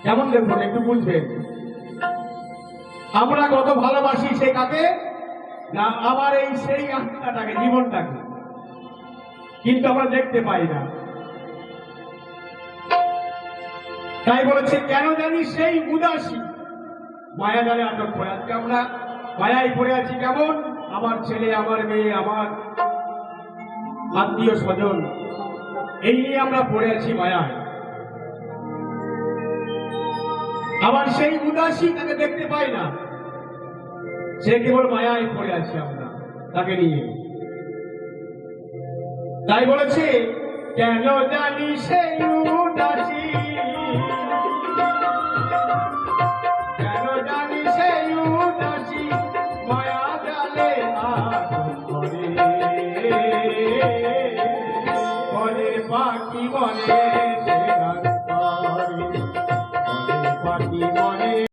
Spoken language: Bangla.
যেমন দেখুন একটু বুঝবেন, আমরা কত ভালোবাসি সে কাকে না আমার এই সেই আত্মাটাকে, জীবনটাকে, কিন্তু আমরা দেখতে পাই না। তাই বলেছে কেন জানি সেই উদাসী মায়া জালে আটক করে। আজকে আমরা মায়ায় পড়ে আছি। কেমন? আমার ছেলে, আমার মেয়ে, আমার আত্মীয় স্বজন, এই নিয়ে আমরা পড়ে আছি মায়ায়। আবার সেই উদাসী তাকে দেখতে পাই না, সে কেবল মায়ায় পড়ে আছি আমরা তাকে নিয়ে। তাই বলেছে কেন জানি সেই উদাসী